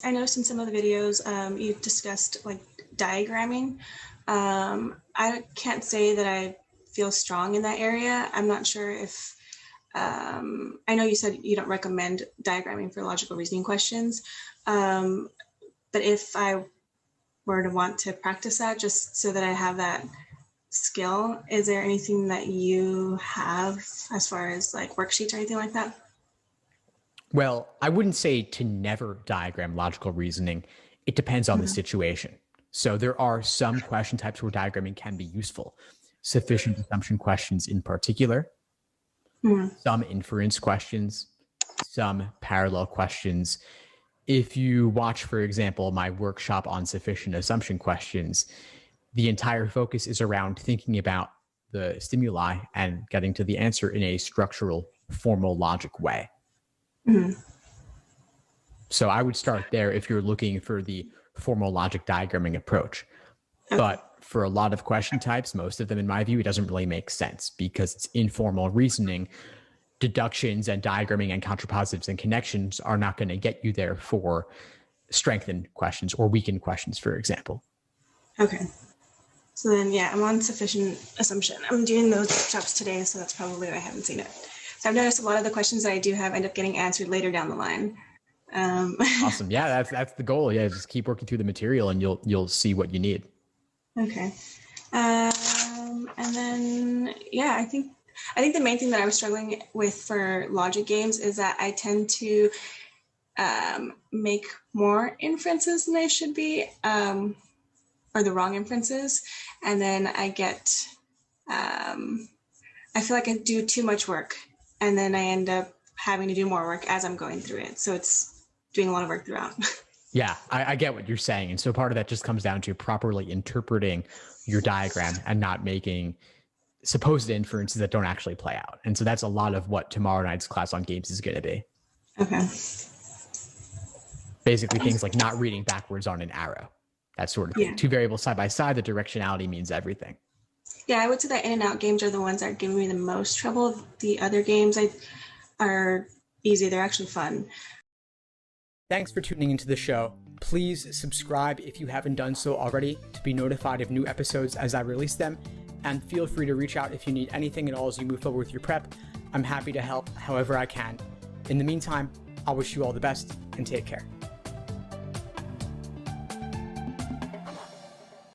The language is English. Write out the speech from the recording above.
I noticed in some of the videos you've discussed like diagramming. I can't say that I feel strong in that area. I'm not sure if I know you said you don't recommend diagramming for logical reasoning questions, but if I were to want to practice that just so that I have that skill, is there anything that you have as far as like worksheets or anything like that? Well, I wouldn't say to never diagram logical reasoning. It depends on the situation. So there are some question types where diagramming can be useful. Sufficient assumption questions in particular, some inference questions, some parallel questions. If you watch, for example, my workshop on sufficient assumption questions, the entire focus is around thinking about the stimuli and getting to the answer in a structural, formal logic way. So I would start there if you're looking for the formal logic diagramming approach. But for a lot of question types, most of them, in my view, it doesn't really make sense because it's informal reasoning. Deductions and diagramming and contrapositives and connections are not going to get you there for strengthened questions or weakened questions, for example. Okay. So then, yeah, I'm on sufficient assumption. I'm doing those workshops today, so that's probably why I haven't seen it. So I've noticed a lot of the questions that I do have end up getting answered later down the line. Awesome. Yeah, that's the goal. Yeah, just keep working through the material and you'll see what you need. Okay. And then, yeah, I think the main thing that I was struggling with for logic games is that I tend to make more inferences than I should be, or the wrong inferences. And then I get, I feel like I do too much work and then I end up having to do more work as I'm going through it. So it's doing a lot of work throughout. Yeah, I get what you're saying. And so part of that just comes down to properly interpreting your diagram and not making supposed inferences that don't actually play out. And so that's a lot of what tomorrow night's class on games is going to be. Okay. Basically things like not reading backwards on an arrow, that sort of thing. Yeah. Two variables side by side, the directionality means everything. Yeah, I would say that in and out games are the ones that are giving me the most trouble. The other games are easy. They're actually fun. Thanks for tuning into the show. Please subscribe if you haven't done so already to be notified of new episodes as I release them. And feel free to reach out if you need anything at all as you move forward with your prep. I'm happy to help however I can. In the meantime, I'll wish you all the best and take care.